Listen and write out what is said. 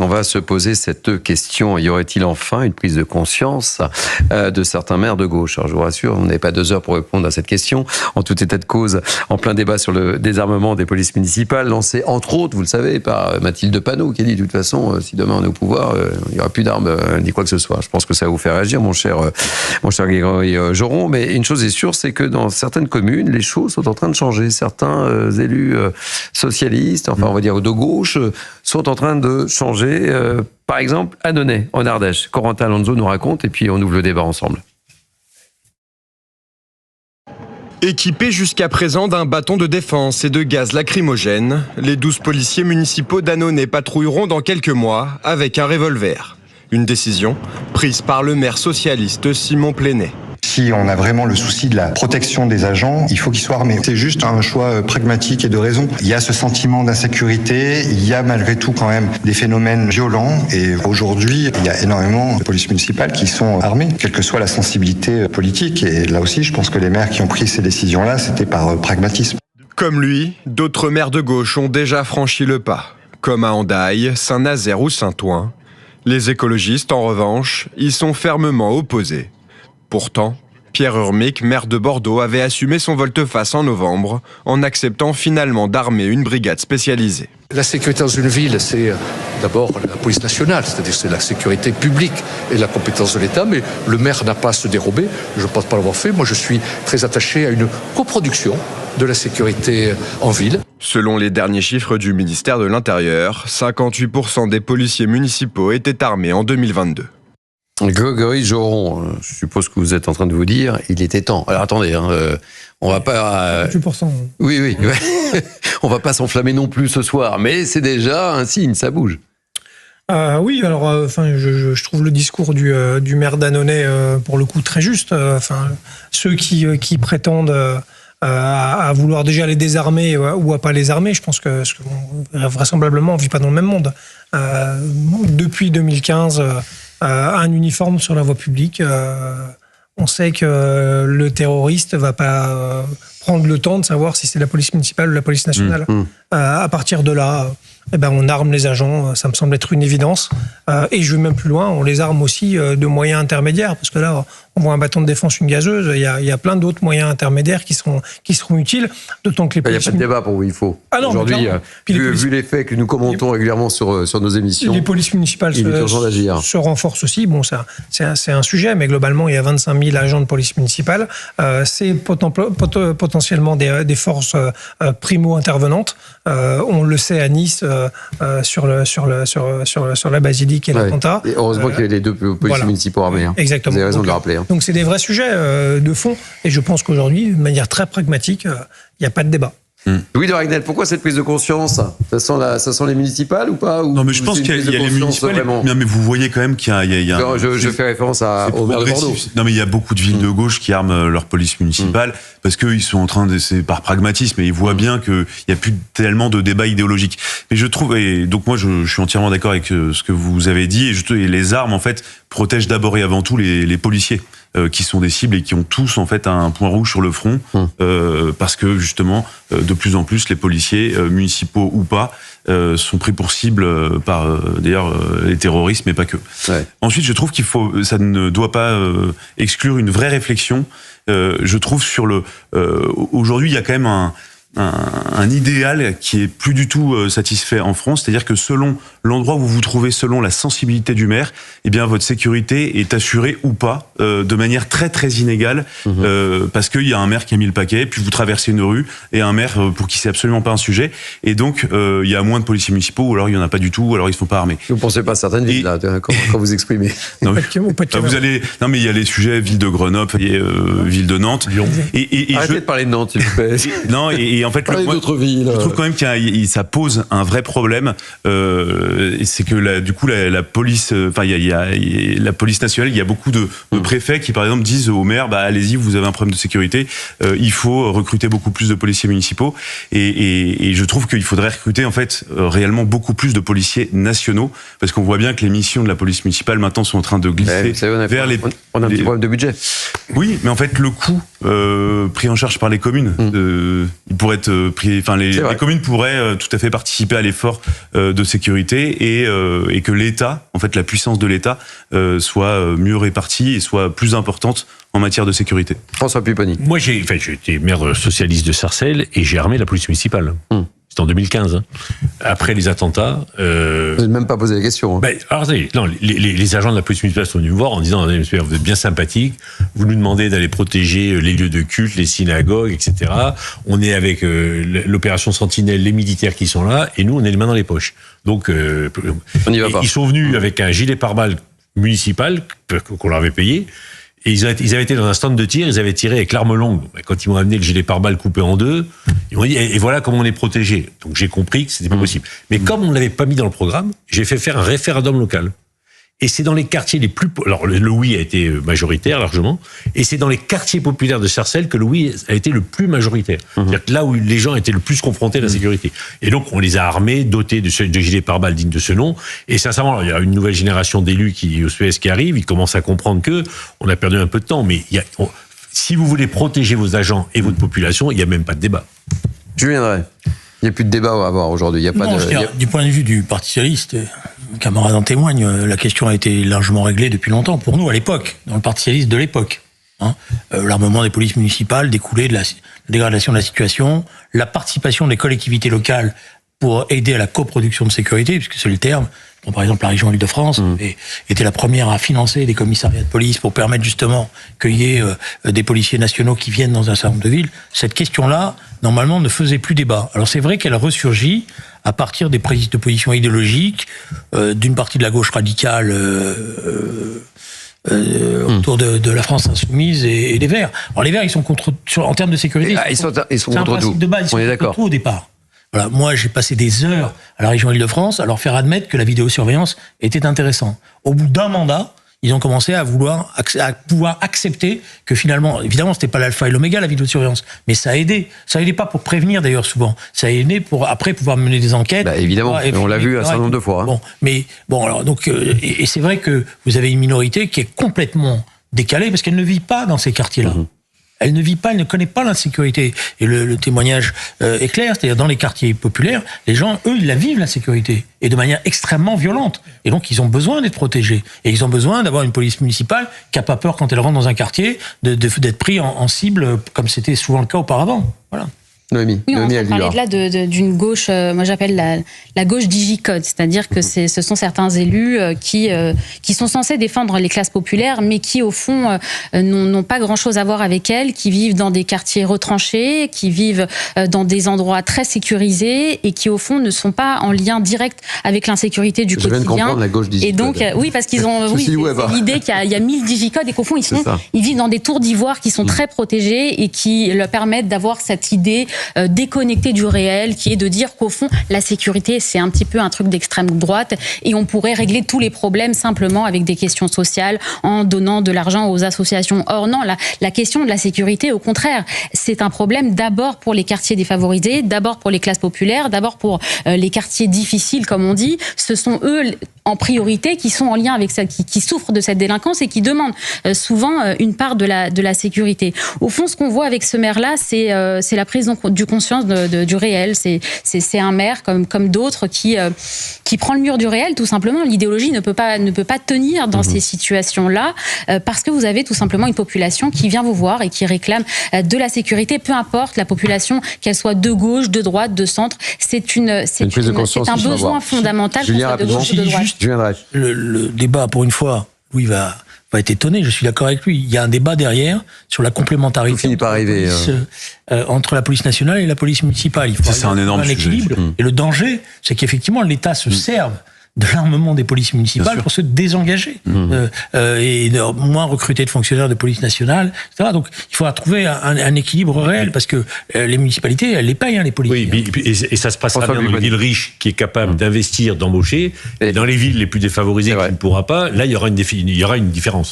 On va se poser cette question. Y aurait-il enfin une prise de conscience de certains maires de gauche? Alors je vous rassure, on n'avait pas 2 heures pour répondre à cette question. En tout état de cause, en plein débat sur le désarmement des polices municipales, lancé entre autres, vous le savez, par Mathilde Panot, qui a dit de toute façon, si demain on est au pouvoir, il n'y aura plus d'armes ni quoi que ce soit. Je pense que ça va vous faire réagir, mon cher Grégory Joron. Mais une chose est sûre, c'est que dans certaines communes, les choses sont en train de changer. Certains élus socialistes, enfin on va dire de gauche, sont en train de changer. Par exemple, à Annonay, en Ardèche. Corentin Alonso nous raconte et puis on ouvre le débat ensemble. Équipés jusqu'à présent d'un bâton de défense et de gaz lacrymogène, les 12 policiers municipaux d'Annonay patrouilleront dans quelques mois avec un revolver. Une décision prise par le maire socialiste Simon Plénet. Si on a vraiment le souci de la protection des agents, il faut qu'ils soient armés. C'est juste un choix pragmatique et de raison. Il y a ce sentiment d'insécurité, il y a malgré tout quand même des phénomènes violents et aujourd'hui, il y a énormément de polices municipales qui sont armées, quelle que soit la sensibilité politique. Et là aussi, je pense que les maires qui ont pris ces décisions-là, c'était par pragmatisme. Comme lui, d'autres maires de gauche ont déjà franchi le pas, comme à Hendaye, Saint-Nazaire ou Saint-Ouen. Les écologistes, en revanche, y sont fermement opposés. Pourtant, Pierre Urmic, maire de Bordeaux, avait assumé son volte-face en novembre en acceptant finalement d'armer une brigade spécialisée. La sécurité dans une ville, c'est d'abord la police nationale, c'est-à-dire c'est la sécurité publique et la compétence de l'État, mais le maire n'a pas à se dérober, je ne pense pas l'avoir fait. Moi, je suis très attaché à une coproduction de la sécurité en ville. Selon les derniers chiffres du ministère de l'Intérieur, 58% des policiers municipaux étaient armés en 2022. Grégory Joron, je suppose que vous êtes en train de vous dire, il était temps. Alors attendez, on va pas... 28%. Oui, ouais. On va pas s'enflammer non plus ce soir, mais c'est déjà un signe, ça bouge. Oui, alors, je trouve le discours du maire d'Annonay, pour le coup, très juste. Ceux qui prétendent à vouloir déjà les désarmer ou à pas les armer, je pense que vraisemblablement, on vit pas dans le même monde. Depuis 2015... un uniforme sur la voie publique. On sait que le terroriste va pas prendre le temps de savoir si c'est la police municipale ou la police nationale. À partir de là, on arme les agents, ça me semble être une évidence. Et je vais même plus loin, on les arme aussi de moyens intermédiaires, parce que là, on voit un bâton de défense, une gazeuse, il y a plein d'autres moyens intermédiaires qui seront utiles, d'autant que les policiers... Il n'y a pas de débat pour vous, il faut. Ah non, aujourd'hui, vu les faits que nous commentons régulièrement sur nos émissions, les polices municipales se renforcent aussi. Bon, c'est un sujet, mais globalement, il y a 25 000 agents de police municipale. C'est potentiellement des forces primo-intervenantes. On le sait à Nice, sur la basilique et l'attentat. Et heureusement qu'il y a les 2 policiers municipaux armés. Exactement. Vous avez raison de le rappeler. Donc c'est des vrais sujets de fond. Et je pense qu'aujourd'hui, de manière très pragmatique, il n'y a pas de débat. Louis de Ragnel, pourquoi cette prise de conscience? Ça sent les municipales ou pas? Non, mais je pense qu'il y a les municipales. Non, mais vous voyez quand même qu'il y a non, je fais référence au maire de Bordeaux. Non, mais il y a beaucoup de villes de gauche qui arment leur police municipale parce qu'ils sont en train c'est par pragmatisme et ils voient bien qu'il n'y a plus tellement de débat idéologique. Mais je trouve, et donc moi je suis entièrement d'accord avec ce que vous avez dit, et les armes en fait protègent d'abord et avant tout les policiers. Qui sont des cibles et qui ont tous en fait un point rouge sur le front parce que justement de plus en plus les policiers municipaux ou pas sont pris pour cible par d'ailleurs les terroristes mais pas que. Ouais. Ensuite je trouve ça ne doit pas exclure une vraie réflexion. Je trouve sur aujourd'hui il y a quand même un idéal qui est plus du tout satisfait en France, c'est-à-dire que selon l'endroit où vous vous trouvez, selon la sensibilité du maire, eh bien votre sécurité est assurée ou pas de manière très très inégale parce qu'il y a un maire qui a mis le paquet, puis vous traversez une rue et un maire pour qui c'est absolument pas un sujet, et donc il y a moins de policiers municipaux, ou alors il y en a pas du tout, ou alors ils se font pas armer. Vous pensez pas à certaines villes là quand vous exprimez? Non, mais il y a les sujets ville de Grenoble, ville de Nantes, Lyon. Arrêtez de parler de Nantes, s'il vous plaît. Non, et en fait, d'autres villes. Je trouve quand même ça pose un vrai problème. C'est que la police, la police nationale, il y a beaucoup de préfets qui, par exemple, disent au maire, allez-y, vous avez un problème de sécurité, il faut recruter beaucoup plus de policiers municipaux. Et je trouve qu'il faudrait recruter en fait réellement beaucoup plus de policiers nationaux, parce qu'on voit bien que les missions de la police municipale maintenant sont en train de glisser vers les. On a un petit problème de budget. Oui, mais en fait, le coût pris en charge par les communes, il pourrait pourrait être pris. Enfin, les communes pourraient tout à fait participer à l'effort de sécurité et que l'État, en fait, la puissance de l'État, soit mieux répartie et soit plus importante en matière de sécurité. François Pupponi. Moi, j'ai été maire socialiste de Sarcelles et j'ai armé la police municipale. C'était en 2015. Hein. Après les attentats... Vous n'avez même pas posé la question. Hein. Alors, non, les agents de la police municipale sont venus me voir en disant « Vous êtes bien sympathique, vous nous demandez d'aller protéger les lieux de culte, les synagogues, etc. On est avec l'opération Sentinelle, les militaires qui sont là, et nous, on est les mains dans les poches. » Donc, on y va pas. Ils sont venus avec un gilet pare-balles municipal qu'on leur avait payé. Et ils avaient été dans un stand de tir, ils avaient tiré avec l'arme longue. Quand ils m'ont amené le gilet pare-balles coupé en deux, ils m'ont dit, et voilà comment on est protégé. Donc j'ai compris que c'était pas possible. Mais comme on ne l'avait pas mis dans le programme, j'ai fait faire un référendum local. Et c'est dans les quartiers les plus... Alors, le oui a été majoritaire, largement. Et c'est dans les quartiers populaires de Sarcelles que le oui a été le plus majoritaire. C'est-à-dire que là où les gens étaient le plus confrontés à la sécurité. Et donc, on les a armés, dotés de gilets pare-balles dignes de ce nom. Et sincèrement, alors, il y a une nouvelle génération d'élus au SPVS qui arrive. Ils commencent à comprendre que on a perdu un peu de temps. Mais si vous voulez protéger vos agents et votre population, il n'y a même pas de débat. Julien Drey. Il n'y a plus de débat à avoir aujourd'hui. Il y a pas du point de vue du Parti socialiste, camarade en témoigne, la question a été largement réglée depuis longtemps. Pour nous, à l'époque, dans le Parti socialiste de l'époque, l'armement des polices municipales découlait de la dégradation de la situation, la participation des collectivités locales pour aider à la coproduction de sécurité, puisque c'est le terme. Bon, par exemple, la région Île-de-France était la première à financer des commissariats de police pour permettre justement qu'il y ait des policiers nationaux qui viennent dans un certain nombre de villes. Cette question-là, normalement, ne faisait plus débat. Alors c'est vrai qu'elle ressurgit à partir des prises de position idéologiques d'une partie de la gauche radicale autour de la France insoumise et des Verts. Alors les Verts, ils sont contre, en termes de sécurité, ils sont contre tout. C'est un principe de base, ils sont contre tout au départ. Voilà, moi, j'ai passé des heures à la région Île-de-France à leur faire admettre que la vidéosurveillance était intéressante. Au bout d'un mandat, ils ont commencé à pouvoir accepter que finalement, évidemment, c'était pas l'alpha et l'oméga, la vidéosurveillance, mais ça a aidé. Ça aidait pas pour prévenir, d'ailleurs, souvent. Ça a aidé pour, après, pouvoir mener des enquêtes. Évidemment, on l'a vu un certain nombre de fois. Alors, donc, et c'est vrai que vous avez une minorité qui est complètement décalée parce qu'elle ne vit pas dans ces quartiers-là. Elle ne vit pas, elle ne connaît pas l'insécurité. Et le témoignage est clair, c'est-à-dire dans les quartiers populaires, les gens, eux, ils la vivent, l'insécurité, et de manière extrêmement violente. Et donc, ils ont besoin d'être protégés. Et ils ont besoin d'avoir une police municipale qui n'a pas peur, quand elle rentre dans un quartier, d'être pris en cible, comme c'était souvent le cas auparavant. Voilà. Noémie, on parlait là d'une gauche, moi j'appelle la gauche digicode, c'est-à-dire que ce sont certains élus qui sont censés défendre les classes populaires, mais qui au fond n'ont pas grand-chose à voir avec elles, qui vivent dans des quartiers retranchés, qui vivent dans des endroits très sécurisés et qui au fond ne sont pas en lien direct avec l'insécurité du quotidien. Je viens de comprendre la gauche digicode. Et donc, oui, parce qu'ils ont c'est l'idée qu'il y a 1000 digicodes et qu'au fond ils vivent dans des tours d'ivoire qui sont très protégés et qui leur permettent d'avoir cette idée déconnecté du réel, qui est de dire qu'au fond, la sécurité, c'est un petit peu un truc d'extrême droite et on pourrait régler tous les problèmes simplement avec des questions sociales en donnant de l'argent aux associations. Or non, la question de la sécurité, au contraire, c'est un problème d'abord pour les quartiers défavorisés, d'abord pour les classes populaires, d'abord pour les quartiers difficiles, comme on dit. Ce sont eux en priorité qui sont en lien avec ça, qui souffrent de cette délinquance et qui demandent souvent une part de la sécurité. Au fond, ce qu'on voit avec ce maire-là, c'est la prise du conscience du réel. C'est un maire comme d'autres qui prend le mur du réel, tout simplement. L'idéologie ne peut pas tenir dans ces situations-là parce que vous avez tout simplement une population qui vient vous voir et qui réclame de la sécurité, peu importe la population, qu'elle soit de gauche, de droite, de centre. C'est un besoin fondamental qu'on soit de gauche ou de droite. Le débat, pour une fois, Louis va être étonné, je suis d'accord avec lui. Il y a un débat derrière sur la complémentarité entre la police nationale et la police municipale. Il faut c'est un énorme équilibre. Et le danger, c'est qu'effectivement, l'État se serve de l'armement des polices municipales pour se désengager et moins recruter de fonctionnaires de police nationale, etc. Donc il faudra trouver un équilibre réel parce que les municipalités, elles les payent, les policiers. Oui, et ça se passera bien dans une ville riche qui est capable d'investir, d'embaucher. Et dans les villes les plus défavorisées qui ne pourra pas, là il y aura une différence.